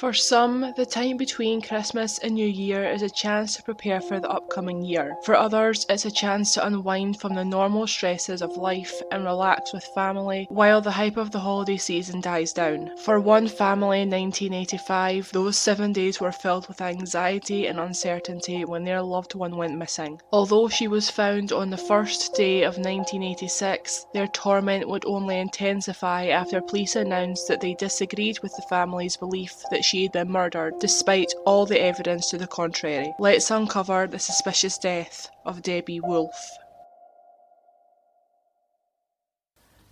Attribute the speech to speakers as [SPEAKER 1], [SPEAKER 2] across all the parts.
[SPEAKER 1] For some, the time between Christmas and New Year is a chance to prepare for the upcoming year. For others, it's a chance to unwind from the normal stresses of life and relax with family while the hype of the holiday season dies down. For one family in 1985, those 7 days were filled with anxiety and uncertainty when their loved one went missing. Although she was found on the first day of 1986, their torment would only intensify after police announced that they disagreed with the family's belief that she had been murdered, despite all the evidence to the contrary. Let's uncover the suspicious death of Debbie Wolfe.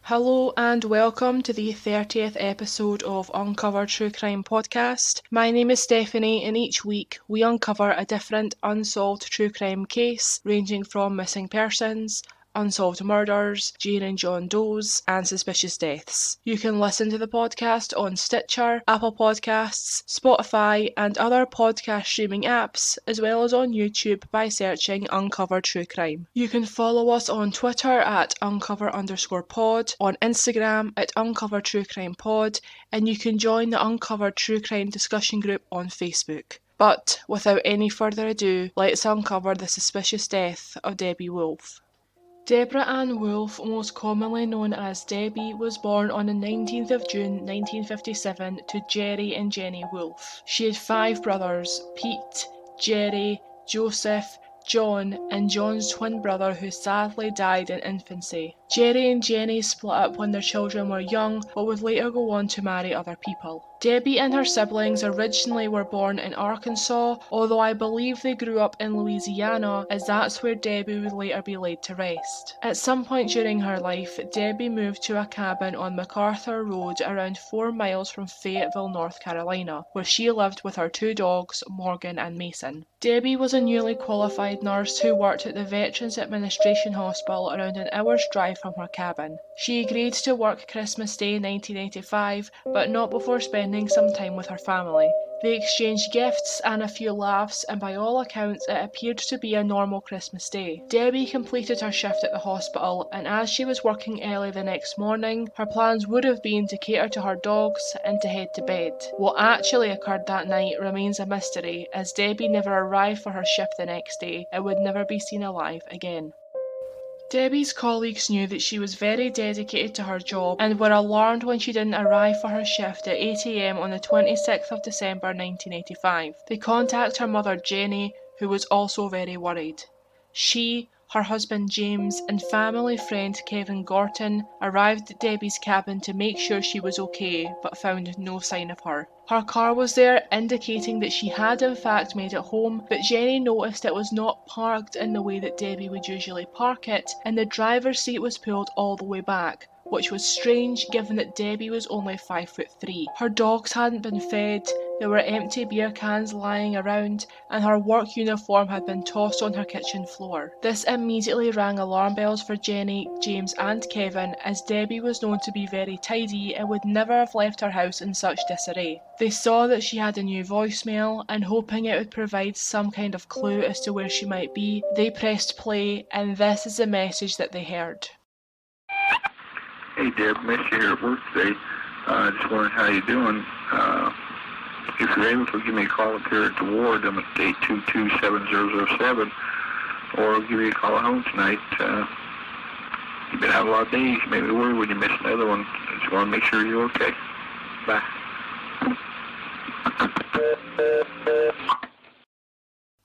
[SPEAKER 1] Hello and welcome to the 30th episode of Uncover True Crime Podcast. My name is Stephanie and each week we uncover a different unsolved true crime case ranging from missing persons, unsolved murders, Jane and John Does, and suspicious deaths. You can listen to the podcast on Stitcher, Apple Podcasts, Spotify, and other podcast streaming apps, as well as on YouTube by searching Uncover True Crime. You can follow us on Twitter at uncover_pod, on Instagram at Uncover True Crime Pod, and you can join the Uncover True Crime discussion group on Facebook. But without any further ado, let's uncover the suspicious death of Debbie Wolfe. Deborah Ann Wolfe, most commonly known as Debbie, was born on the 19th of June 1957 to Jerry and Jenny Wolfe. She had 5 brothers, Pete, Jerry, Joseph, John, and John's twin brother who sadly died in infancy. Jerry and Jenny split up when their children were young, but would later go on to marry other people. Debbie and her siblings originally were born in Arkansas, although I believe they grew up in Louisiana, as that's where Debbie would later be laid to rest. At some point during her life, Debbie moved to a cabin on MacArthur Road around 4 miles from Fayetteville, North Carolina, where she lived with her 2 dogs, Morgan and Mason. Debbie was a newly qualified nurse who worked at the Veterans Administration Hospital around an hour's drive from her cabin. She agreed to work Christmas Day 1985, but not before spending some time with her family. They exchanged gifts and a few laughs, and by all accounts it appeared to be a normal Christmas day. Debbie completed her shift at the hospital, and as she was working early the next morning, her plans would have been to cater to her dogs and to head to bed. What actually occurred that night remains a mystery, as Debbie never arrived for her shift the next day and would never be seen alive again. Debbie's colleagues knew that she was very dedicated to her job and were alarmed when she didn't arrive for her shift at 8 a.m. on the 26th of December 1985. They contacted her mother Jenny, who was also very worried. She, her husband James, and family friend Kevin Gorton arrived at Debbie's cabin to make sure she was okay, but found no sign of her. Her car was there, indicating that she had in fact made it home, but Jenny noticed it was not parked in the way that Debbie would usually park it, and the driver's seat was pulled all the way back, which was strange given that Debbie was only 5'3". Her dogs hadn't been fed, there were empty beer cans lying around, and her work uniform had been tossed on her kitchen floor. This immediately rang alarm bells for Jenny, James and Kevin, as Debbie was known to be very tidy and would never have left her house in such disarray. They saw that she had a new voicemail, and hoping it would provide some kind of clue as to where she might be, they pressed play, and this is the message that they heard.
[SPEAKER 2] Hey Deb, missed you here at work today. Just wondering how you doing. If you're able to give me a call up here at the ward, I'm at 822-7007, or give me a call at home tonight. You've been out a lot of days. You made me worry when you missed another one. I just want to make sure you're okay. Bye.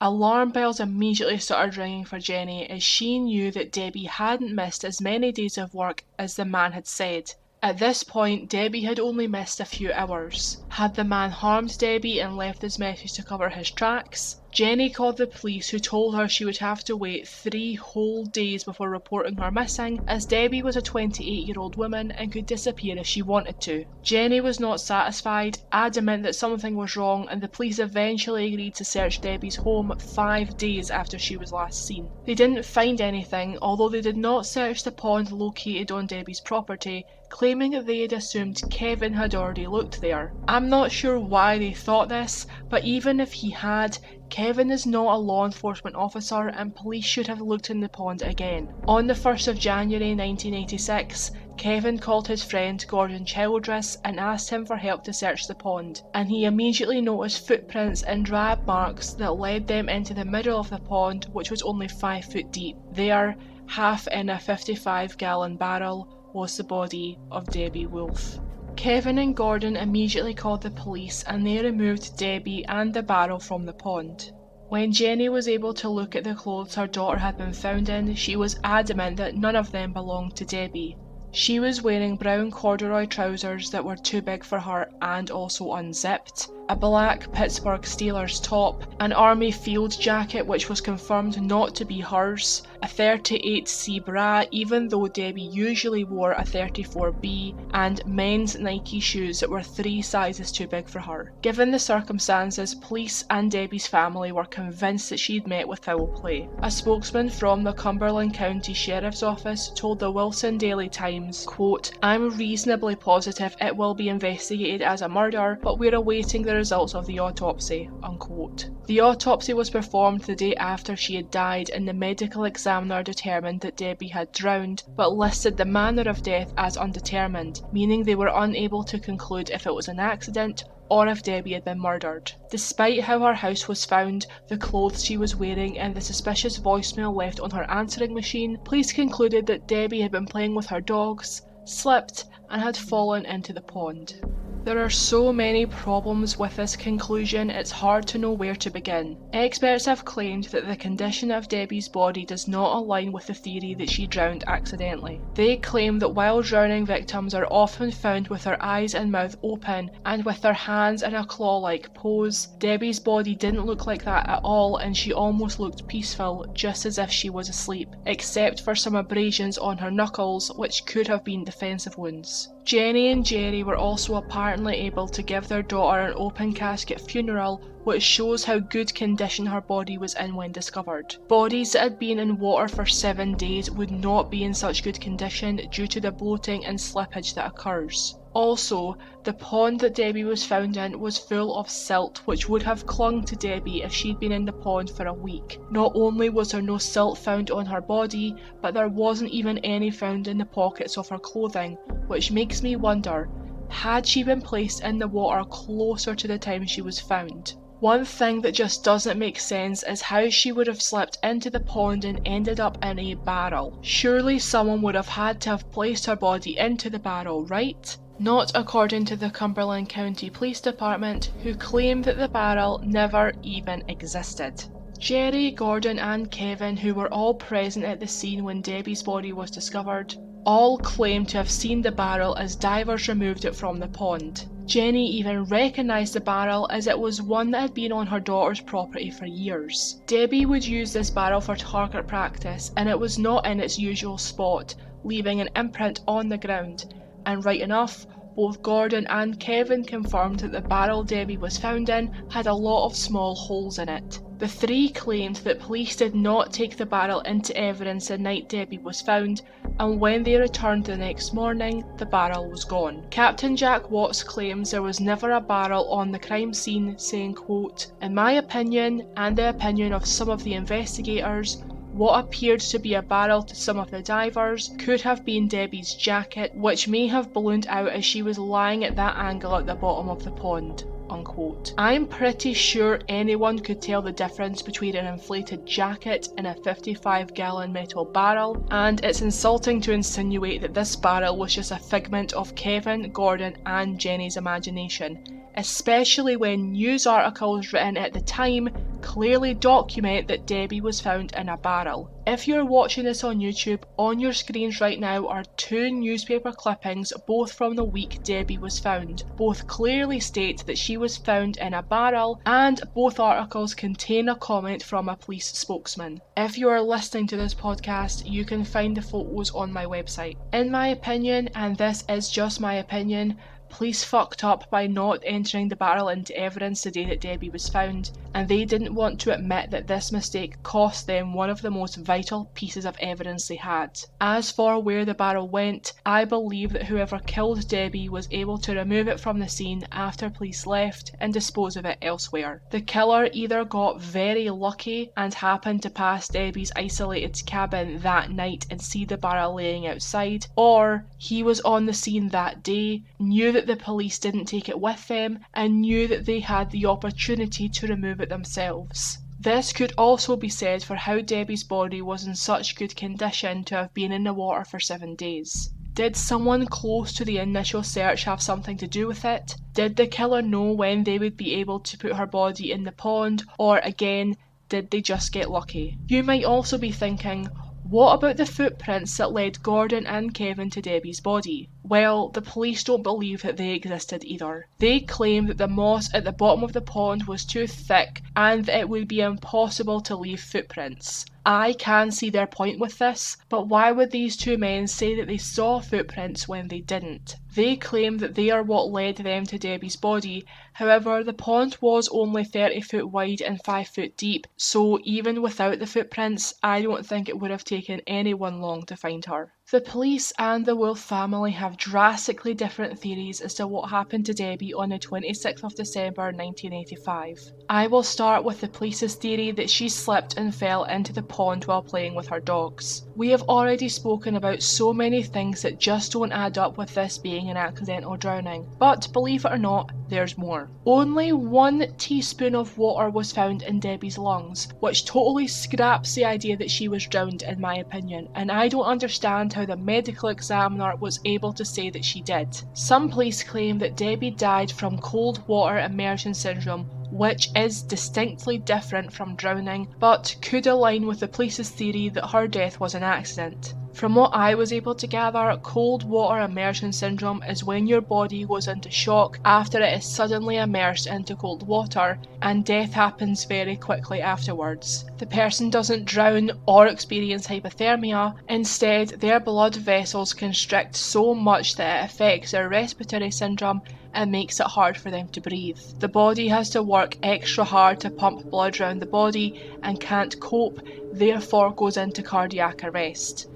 [SPEAKER 1] Alarm bells immediately started ringing for Jenny as she knew that Debbie hadn't missed as many days of work as the man had said. At this point, Debbie had only missed a few hours. Had the man harmed Debbie and left his message to cover his tracks? Jenny called the police, who told her she would have to wait 3 whole days before reporting her missing, as Debbie was a 28-year-old woman and could disappear if she wanted to. Jenny was not satisfied, adamant that something was wrong, and the police eventually agreed to search Debbie's home 5 days after she was last seen. They didn't find anything, although they did not search the pond located on Debbie's property, claiming that they had assumed Kevin had already looked there. I'm not sure why they thought this, but even if he had, Kevin is not a law enforcement officer and police should have looked in the pond again. On the 1st of January 1986, Kevin called his friend Gordon Childress and asked him for help to search the pond, and he immediately noticed footprints and drab marks that led them into the middle of the pond, which was only 5 foot deep. There, half in a 55-gallon barrel, was the body of Debbie Wolfe. Kevin and Gordon immediately called the police and they removed Debbie and the barrel from the pond. When Jenny was able to look at the clothes her daughter had been found in, she was adamant that none of them belonged to Debbie. She was wearing brown corduroy trousers that were too big for her and also unzipped, a black Pittsburgh Steelers top, an army field jacket which was confirmed not to be hers, a 38C bra even though Debbie usually wore a 34B, and men's Nike shoes that were 3 sizes too big for her. Given the circumstances, police and Debbie's family were convinced that she'd met with foul play. A spokesman from the Cumberland County Sheriff's Office told the Wilson Daily Times, quote, "I'm reasonably positive it will be investigated as a murder, but we're awaiting the results of the autopsy," unquote. The autopsy was performed the day after she had died, and the medical examiner determined that Debbie had drowned, but listed the manner of death as undetermined, meaning they were unable to conclude if it was an accident or if Debbie had been murdered. Despite how her house was found, the clothes she was wearing, and the suspicious voicemail left on her answering machine, police concluded that Debbie had been playing with her dogs, slipped, and had fallen into the pond. There are so many problems with this conclusion, it's hard to know where to begin. Experts have claimed that the condition of Debbie's body does not align with the theory that she drowned accidentally. They claim that while drowning victims are often found with their eyes and mouth open and with their hands in a claw-like pose, Debbie's body didn't look like that at all, and she almost looked peaceful, just as if she was asleep, except for some abrasions on her knuckles, which could have been defensive wounds. Jenny and Jerry were also apparently able to give their daughter an open casket funeral, which shows how good condition her body was in when discovered. Bodies that had been in water for 7 days would not be in such good condition due to the bloating and slippage that occurs. Also, the pond that Debbie was found in was full of silt, which would have clung to Debbie if she'd been in the pond for a week. Not only was there no silt found on her body, but there wasn't even any found in the pockets of her clothing, which makes me wonder, had she been placed in the water closer to the time she was found? One thing that just doesn't make sense is how she would have slipped into the pond and ended up in a barrel. Surely someone would have had to have placed her body into the barrel, right? Not according to the Cumberland County Police Department, who claim that the barrel never even existed. Jerry, Gordon and Kevin, who were all present at the scene when Debbie's body was discovered, all claim to have seen the barrel as divers removed it from the pond. Jenny even recognised the barrel as it was one that had been on her daughter's property for years. Debbie would use this barrel for target practice, and it was not in its usual spot, leaving an imprint on the ground. And right enough, both Gordon and Kevin confirmed that the barrel Debbie was found in had a lot of small holes in it. The three claimed that police did not take the barrel into evidence the night Debbie was found, and when they returned the next morning, the barrel was gone. Captain Jack Watts claims there was never a barrel on the crime scene, saying, quote, "In my opinion, and the opinion of some of the investigators, what appeared to be a barrel to some of the divers could have been Debbie's jacket, which may have ballooned out as she was lying at that angle at the bottom of the pond." Unquote. I'm pretty sure anyone could tell the difference between an inflated jacket and a 55-gallon metal barrel, and it's insulting to insinuate that this barrel was just a figment of Kevin, Gordon and Jenny's imagination, especially when news articles written at the time clearly document that Debbie was found in a barrel. If you're watching this on YouTube, on your screens right now are 2 newspaper clippings, both from the week Debbie was found. Both clearly state that she was found in a barrel, and both articles contain a comment from a police spokesman. If you are listening to this podcast, you can find the photos on my website. In my opinion, and this is just my opinion, Police fucked up by not entering the barrel into evidence the day that Debbie was found, and they didn't want to admit that this mistake cost them one of the most vital pieces of evidence they had. As for where the barrel went, I believe that whoever killed Debbie was able to remove it from the scene after police left and dispose of it elsewhere. The killer either got very lucky and happened to pass Debbie's isolated cabin that night and see the barrel laying outside, or he was on the scene that day, knew that the police didn't take it with them, and knew that they had the opportunity to remove it themselves. This could also be said for how Debbie's body was in such good condition to have been in the water for 7 days. Did someone close to the initial search have something to do with it? Did the killer know when they would be able to put her body in the pond, or again, did they just get lucky? You might also be thinking, what about the footprints that led Gordon and Kevin to Debbie's body? Well, the police don't believe that they existed either. They claim that the moss at the bottom of the pond was too thick and that it would be impossible to leave footprints. I can see their point with this, but why would these two men say that they saw footprints when they didn't? They claim that they are what led them to Debbie's body. However, the pond was only 30 foot wide and 5 foot deep, so even without the footprints, I don't think it would have taken anyone long to find her. The police and the Wolfe family have drastically different theories as to what happened to Debbie on the 26th of December 1985. I will start with the police's theory that she slipped and fell into the pond while playing with her dogs. We have already spoken about so many things that just don't add up with this being an accidental drowning, but believe it or not, there's more. Only 1 teaspoon of water was found in Debbie's lungs, which totally scraps the idea that she was drowned in my opinion, and I don't understand how the medical examiner was able to say that she did. Some police claim that Debbie died from cold water immersion syndrome, which is distinctly different from drowning, but could align with the police's theory that her death was an accident. From what I was able to gather, cold water immersion syndrome is when your body goes into shock after it is suddenly immersed into cold water, and death happens very quickly afterwards. The person doesn't drown or experience hypothermia, instead their blood vessels constrict so much that it affects their respiratory syndrome and makes it hard for them to breathe. The body has to work extra hard to pump blood around the body and can't cope, therefore goes into cardiac arrest.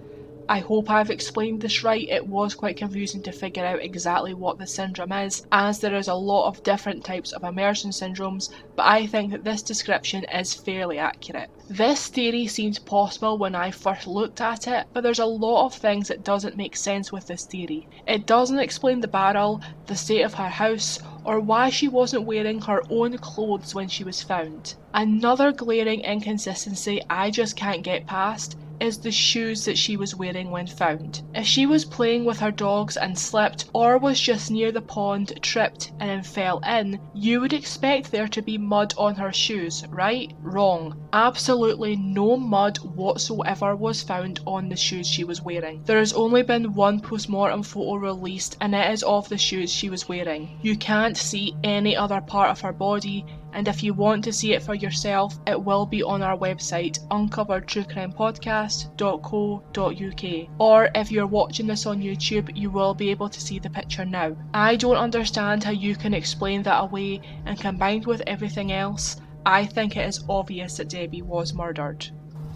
[SPEAKER 1] I hope I've explained this right. It was quite confusing to figure out exactly what the syndrome is, as there is a lot of different types of immersion syndromes, but I think that this description is fairly accurate. This theory seemed possible when I first looked at it, but there's a lot of things that doesn't make sense with this theory. It doesn't explain the barrel, the state of her house, or why she wasn't wearing her own clothes when she was found. Another glaring inconsistency I just can't get past is the shoes that she was wearing when found. If she was playing with her dogs and slipped, or was just near the pond, tripped and then fell in, you would expect there to be mud on her shoes, right? Wrong. Absolutely no mud whatsoever was found on the shoes she was wearing. There has only been one post-mortem photo released, and it is of the shoes she was wearing. You can't see any other part of her body, and if you want to see it for yourself, it will be on our website, uncoveredtruecrimepodcast.co.uk. Or if you're watching this on YouTube, you will be able to see the picture now. I don't understand how you can explain that away, and combined with everything else, I think it is obvious that Debbie was murdered.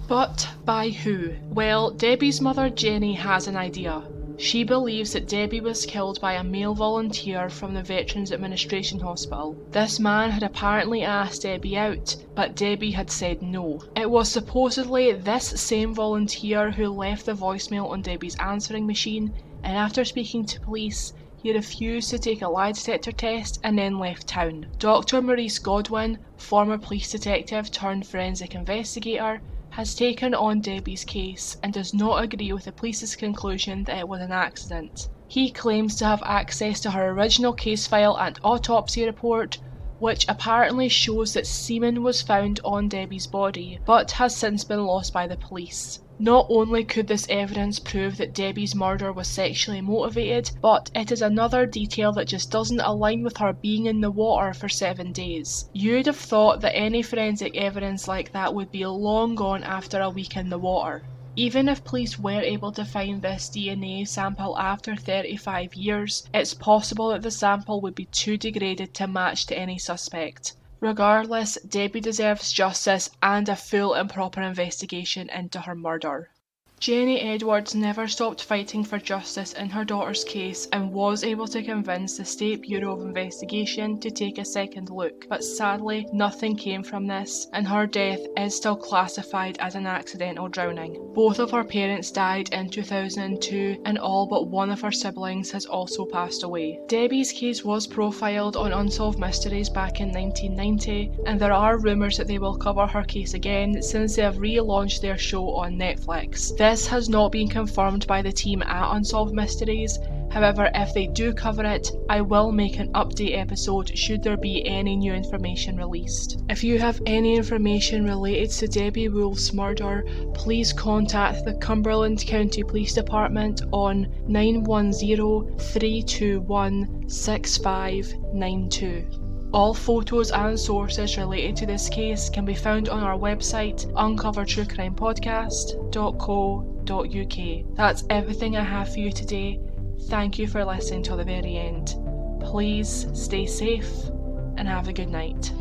[SPEAKER 1] But by who? Well, Debbie's mother Jenny has an idea. She believes that Debbie was killed by a male volunteer from the Veterans Administration Hospital. This man had apparently asked Debbie out, but Debbie had said no. It was supposedly this same volunteer who left the voicemail on Debbie's answering machine, and after speaking to police, he refused to take a lie detector test and then left town. Dr. Maurice Godwin, former police detective turned forensic investigator, has taken on Debbie's case and does not agree with the police's conclusion that it was an accident. He claims to have access to her original case file and autopsy report, which apparently shows that semen was found on Debbie's body, but has since been lost by the police. Not only could this evidence prove that Debbie's murder was sexually motivated, but it is another detail that just doesn't align with her being in the water for 7 days. You'd have thought that any forensic evidence like that would be long gone after a week in the water. Even if police were able to find this DNA sample after 35 years, it's possible that the sample would be too degraded to match to any suspect. Regardless, Debbie deserves justice and a full and proper investigation into her murder. Jenny Edwards never stopped fighting for justice in her daughter's case and was able to convince the State Bureau of Investigation to take a second look, but sadly nothing came from this, and her death is still classified as an accidental drowning. Both of her parents died in 2002 and all but one of her siblings has also passed away. Debbie's case was profiled on Unsolved Mysteries back in 1990, and there are rumours that they will cover her case again since they have relaunched their show on Netflix. This has not been confirmed by the team at Unsolved Mysteries, however if they do cover it, I will make an update episode should there be any new information released. If you have any information related to Debbie Wolfe's murder, please contact the Cumberland County Police Department on 910-321-6592. All photos and sources related to this case can be found on our website, uncovertruecrimepodcast.co.uk. That's everything I have for you today. Thank you for listening till the very end. Please stay safe and have a good night.